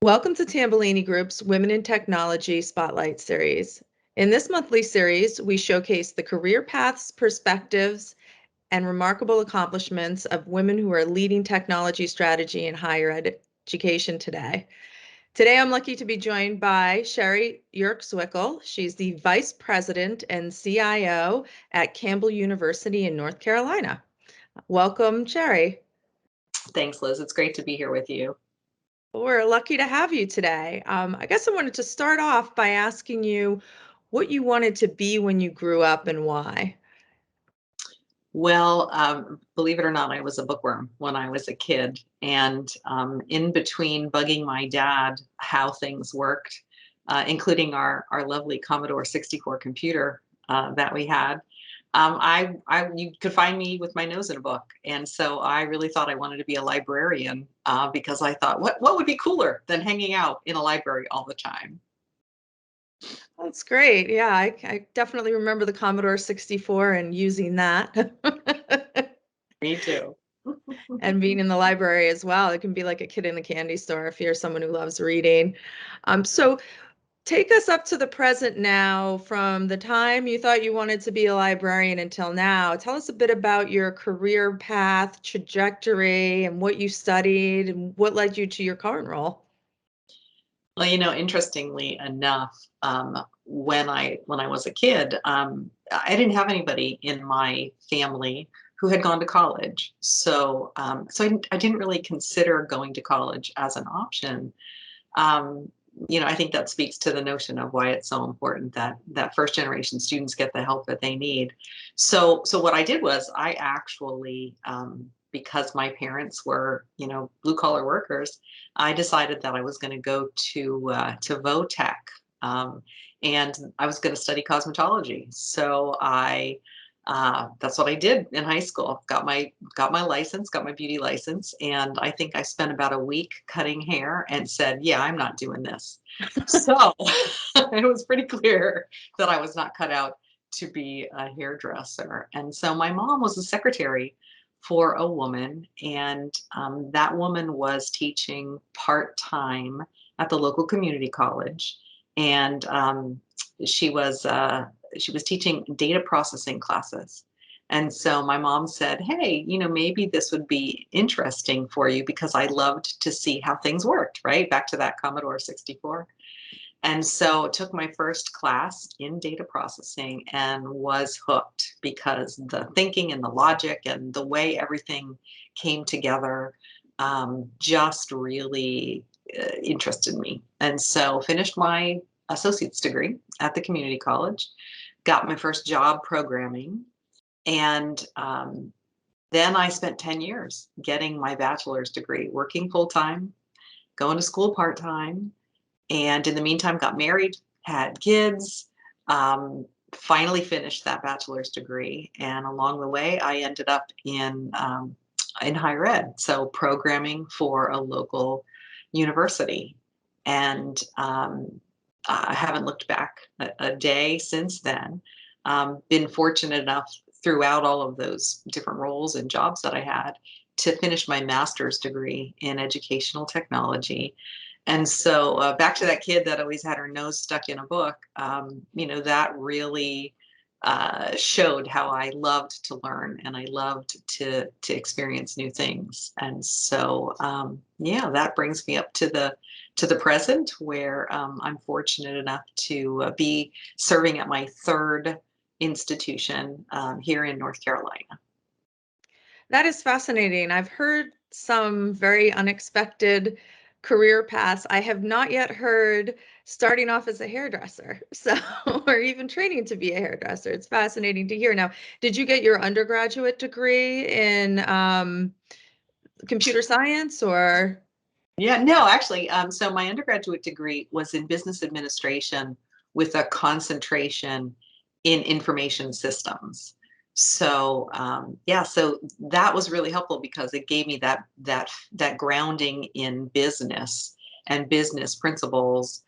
Welcome to Tambellini Group's Women in Technology Spotlight Series. In this monthly series, we showcase the career paths, perspectives, and remarkable accomplishments of women who are leading technology strategy in higher education today. Today, I'm lucky to be joined by Sherri Yerk-Zwickl. She's the Vice President and CIO at Campbell University in North Carolina. Welcome, Sherri. Thanks, Liz. It's great to be here with you. We're lucky to have you today. I guess I wanted to start off by asking you what you wanted to be when you grew up and why. Well, believe it or not, I was a bookworm when I was a kid. And in between bugging my dad how things worked, including our lovely Commodore 64 computer that we had, you could find me with my nose in a book. And so I really thought I wanted to be a librarian because I thought, what would be cooler than hanging out in a library all the time? That's great. Yeah, I definitely remember the Commodore 64 and using that. Me too. And being in the library as well. It can be like a kid in a candy store if you're someone who loves reading. So take us up to the present now, from the time you thought you wanted to be a librarian until now. Tell us a bit about your career path, trajectory, and what you studied and what led you to your current role. Well, interestingly enough, when I was a kid, I didn't have anybody in my family who had gone to college, so I didn't really consider going to college as an option. Um, I think that speaks to the notion of why it's so important that first generation students get the help that they need. So what I did was I actually, because my parents were, blue collar workers, I decided that I was going to go to Votech, and I was going to study cosmetology. So that's what I did in high school. Got my license, got my beauty license, and I think I spent about a week cutting hair and said, "Yeah, I'm not doing this." So it was pretty clear that I was not cut out to be a hairdresser. And so my mom was a secretary for a woman, and that woman was teaching part-time at the local community college, and she was teaching data processing classes. And so my mom said, "Hey, maybe this would be interesting for you," because I loved to see how things worked, right? Back to that Commodore 64. And so took my first class in data processing and was hooked, because the thinking and the logic and the way everything came together just really interested me. And so finished my associate's degree at the community college, got my first job programming, and then I spent 10 years getting my bachelor's degree, working full-time, going to school part-time, and in the meantime got married, had kids, finally finished that bachelor's degree, and along the way I ended up in higher ed, so programming for a local university. And I haven't looked back a day since then. Been fortunate enough throughout all of those different roles and jobs that I had to finish my master's degree in educational technology. And so back to that kid that always had her nose stuck in a book, that really showed how I loved to learn and I loved to experience new things. And so, yeah, that brings me up to the present, where I'm fortunate enough to be serving at my third institution here in North Carolina. That is fascinating. I've heard some very unexpected career paths. I have not yet heard starting off as a hairdresser, so or even training to be a hairdresser. It's fascinating to hear. Now, did you get your undergraduate degree in computer science or? Yeah, no, actually, so my undergraduate degree was in business administration with a concentration in information systems. So yeah, so that was really helpful because it gave me that grounding in business and business principles.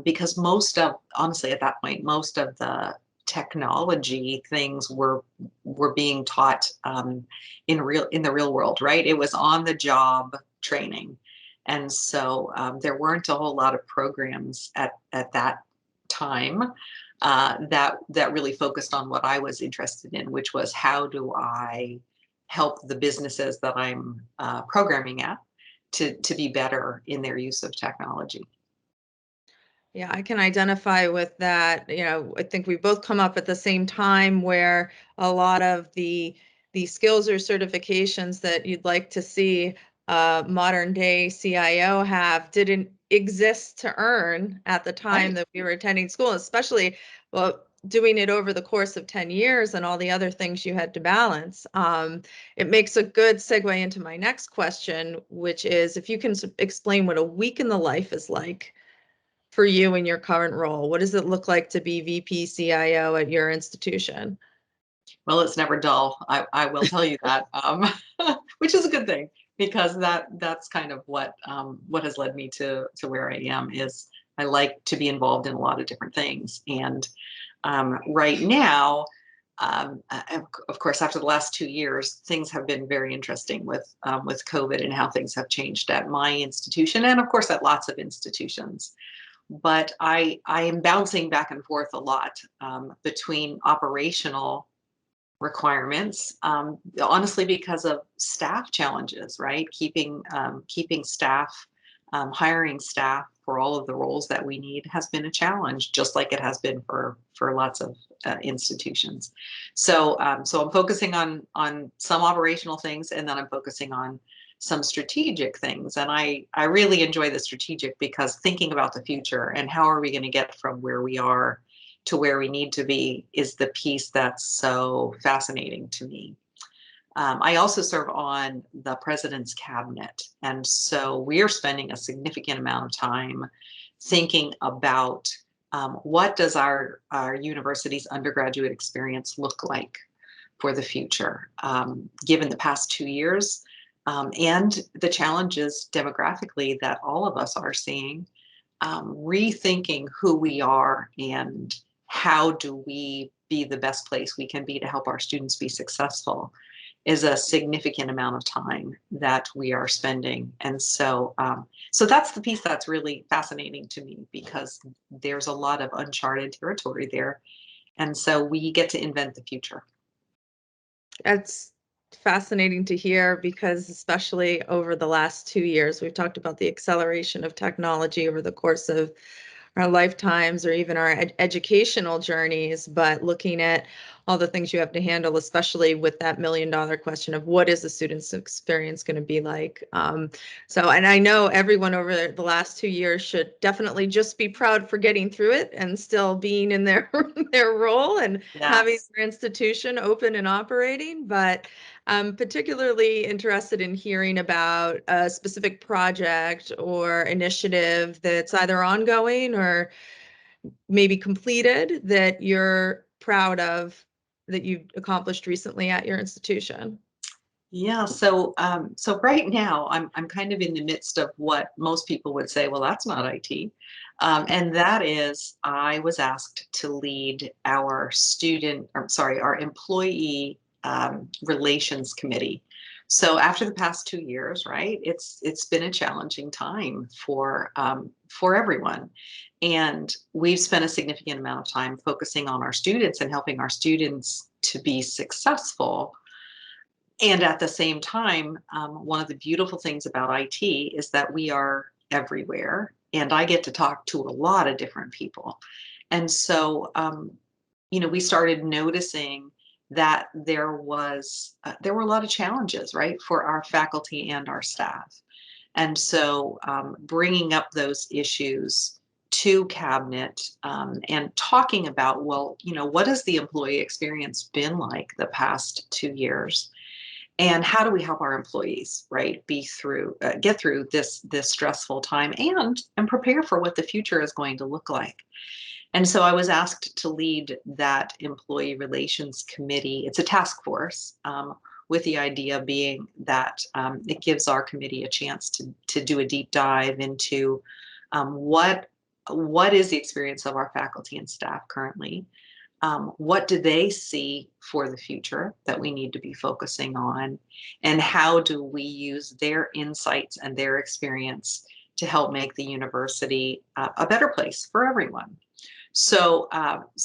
Because honestly, at that point, most of the technology things were being taught in the real world, right? It was on the job training. And so there weren't a whole lot of programs at that time that really focused on what I was interested in, which was how do I help the businesses that I'm programming at to be better in their use of technology. Yeah, I can identify with that. I think we both come up at the same time where a lot of the skills or certifications that you'd like to see modern day CIO have didn't exist to earn at the time Right. that we were attending school, especially well doing it over the course of 10 years and all the other things you had to balance. It makes a good segue into my next question, which is if you can explain what a week in the life is like for you in your current role? What does it look like to be VP CIO at your institution? Well, it's never dull. I will tell you that, which is a good thing because that's kind of what has led me to where I am. Is I like to be involved in a lot of different things, and right now, of course, after the last 2 years, things have been very interesting with COVID and how things have changed at my institution, and of course at lots of institutions. But I am bouncing back and forth a lot between operational requirements, honestly, because of staff challenges, right? Keeping staff, hiring staff for all of the roles that we need has been a challenge, just like it has been for lots of institutions. So I'm focusing on some operational things, and then I'm focusing on some strategic things. And I really enjoy the strategic because thinking about the future and how are we going to get from where we are to where we need to be is the piece that's so fascinating to me. I also serve on the president's cabinet. And so we are spending a significant amount of time thinking about what does our university's undergraduate experience look like for the future, given the past 2 years and the challenges demographically that all of us are seeing, rethinking who we are and how do we be the best place we can be to help our students be successful is a significant amount of time that we are spending. And so that's the piece that's really fascinating to me because there's a lot of uncharted territory there. And so we get to invent the future. That's fascinating to hear because especially over the last 2 years, we've talked about the acceleration of technology over the course of our lifetimes or even our educational journeys, but looking at all the things you have to handle, especially with that $1 million question of what is the student's experience going to be like. And I know everyone over the last 2 years should definitely just be proud for getting through it and still being in their their role and having Yes. their institution open and operating. But I'm particularly interested in hearing about a specific project or initiative that's either ongoing or maybe completed that you're proud of that you've accomplished recently at your institution. Yeah, so right now I'm kind of in the midst of what most people would say, well, that's not IT. And that is I was asked to lead our employee relations committee. So after the past 2 years, right, it's been a challenging time for everyone. And we've spent a significant amount of time focusing on our students and helping our students to be successful. And at the same time, one of the beautiful things about IT is that we are everywhere, and I get to talk to a lot of different people. And so, we started noticing that there were a lot of challenges, right, for our faculty and our staff. And so, bringing up those issues to cabinet and talking about, well, what has the employee experience been like the past 2 years? And how do we help our employees, right, get through this stressful time and prepare for what the future is going to look like? And so I was asked to lead that employee relations committee. It's a task force, with the idea being that it gives our committee a chance to do a deep dive into what is the experience of our faculty and staff currently. What do they see for the future that we need to be focusing on? And how do we use their insights and their experience to help make the university a better place for everyone? So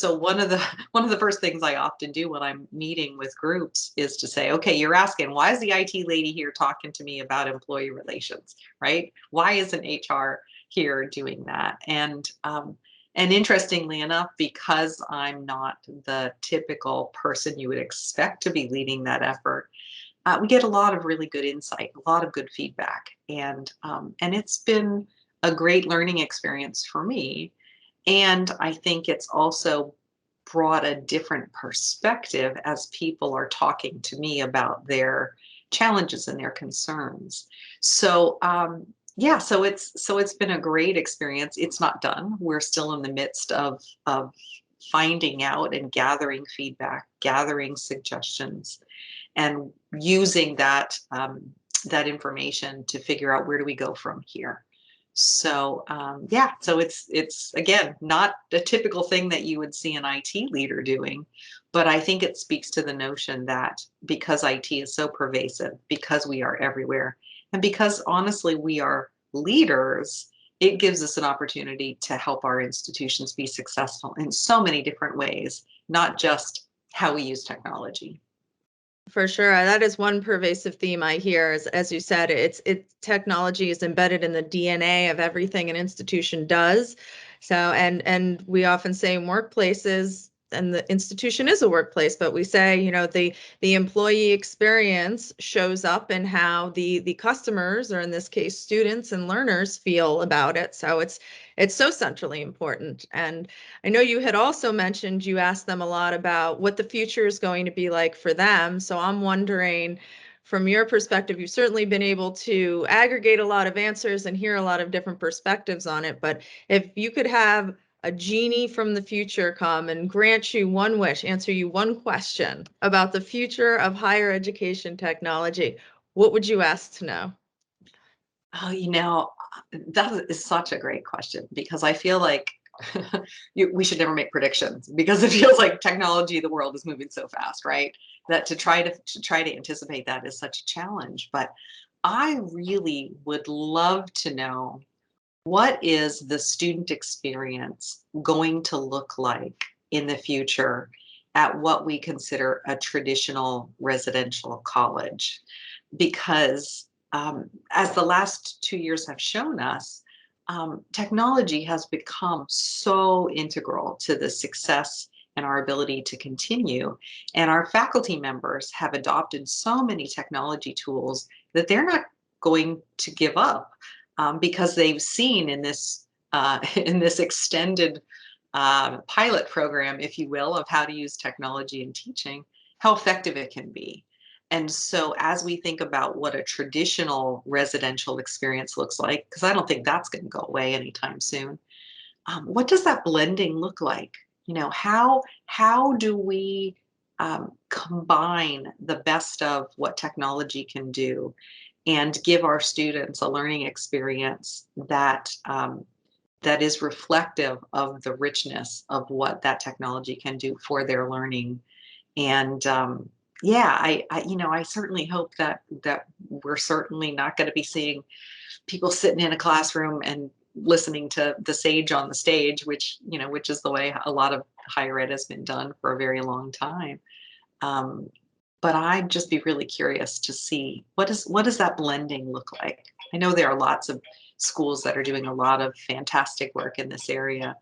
one of the one of the first things I often do when I'm meeting with groups is to say, okay, you're asking, why is the IT lady here talking to me about employee relations, right? Why isn't HR here doing that? And interestingly enough, because I'm not the typical person you would expect to be leading that effort, we get a lot of really good insight, a lot of good feedback, and it's been a great learning experience for me. And I think it's also brought a different perspective as people are talking to me about their challenges and their concerns. So yeah, so it's been a great experience. It's not done. We're still in the midst of finding out and gathering feedback, gathering suggestions, and using that information to figure out where do we go from here. So yeah, so it's again not a typical thing that you would see an IT leader doing, but I think it speaks to the notion that because IT is so pervasive, because we are everywhere, and because honestly we are leaders, it gives us an opportunity to help our institutions be successful in so many different ways, not just how we use technology. For sure. That is one pervasive theme I hear. As you said, technology is embedded in the DNA of everything an institution does. So, and we often say in workplaces, and the institution is a workplace, but we say, the employee experience shows up in how the customers, or in this case, students and learners, feel about it. So it's so centrally important. And I know you had also mentioned you asked them a lot about what the future is going to be like for them. So I'm wondering, from your perspective, you've certainly been able to aggregate a lot of answers and hear a lot of different perspectives on it. But if you could have a genie from the future come and grant you one wish, answer you one question about the future of higher education technology, what would you ask to know? Oh, that is such a great question because I feel like we should never make predictions because it feels like technology, the world is moving so fast, right? That to try to anticipate that is such a challenge. But I really would love to know, what is the student experience going to look like in the future at what we consider a traditional residential college? Because as the last 2 years have shown us, technology has become so integral to the success and our ability to continue. And our faculty members have adopted so many technology tools that they're not going to give up, because they've seen in this in this extended pilot program, if you will, of how to use technology in teaching, how effective it can be. And so, as we think about what a traditional residential experience looks like, because I don't think that's going to go away anytime soon, what does that blending look like? How do we combine the best of what technology can do and give our students a learning experience that is reflective of the richness of what that technology can do for their learning? And yeah, I certainly hope that we're certainly not going to be seeing people sitting in a classroom and listening to the sage on the stage, which is the way a lot of higher ed has been done for a very long time. Um, but I'd just be really curious to see what does that blending look like. I know there are lots of schools that are doing a lot of fantastic work in this area,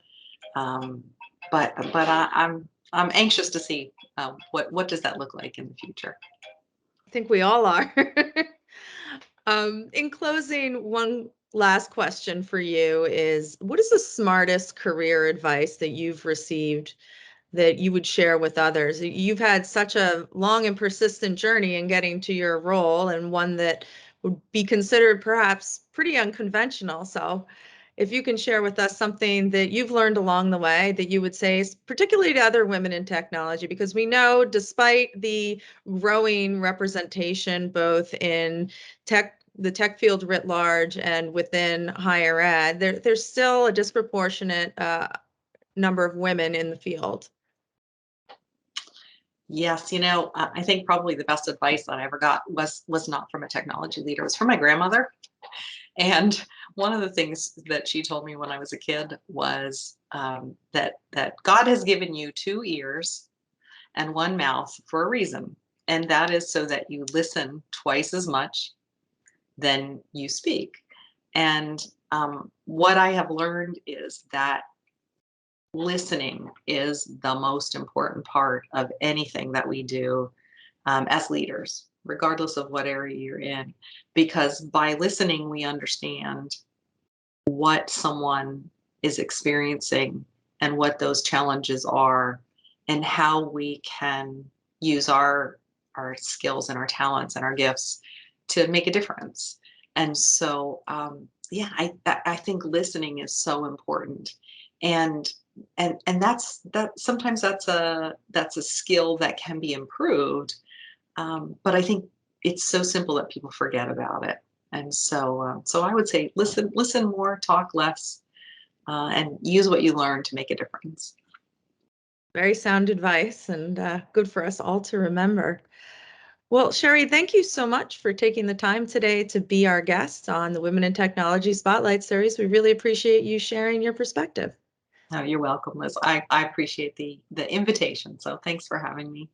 um, but I'm anxious to see what does that look like in the future. I think we all are. In closing, one last question for you is, what is the smartest career advice that you've received that you would share with others? You've had such a long and persistent journey in getting to your role, and one that would be considered perhaps pretty unconventional. So if you can share with us something that you've learned along the way that you would say, particularly to other women in technology, because we know despite the growing representation both in the tech field writ large and within higher ed, there's still a disproportionate number of women in the field. Yes, I think probably the best advice that I ever got was not from a technology leader. It was from my grandmother. And one of the things that she told me when I was a kid was that God has given you two ears and one mouth for a reason, and that is so that you listen twice as much than you speak. And what I have learned is that listening is the most important part of anything that we do as leaders, regardless of what area you're in, because by listening, we understand what someone is experiencing and what those challenges are, and how we can use our skills and our talents and our gifts to make a difference. And so yeah, I think listening is so important. And that's sometimes that's a skill that can be improved, but I think it's so simple that people forget about it. And so I would say listen more, talk less, and use what you learn to make a difference. Very sound advice, and good for us all to remember. Well, Sherri, thank you so much for taking the time today to be our guest on the Women in Technology Spotlight Series. We really appreciate you sharing your perspective. Oh, you're welcome, Liz. I appreciate the invitation. So thanks for having me.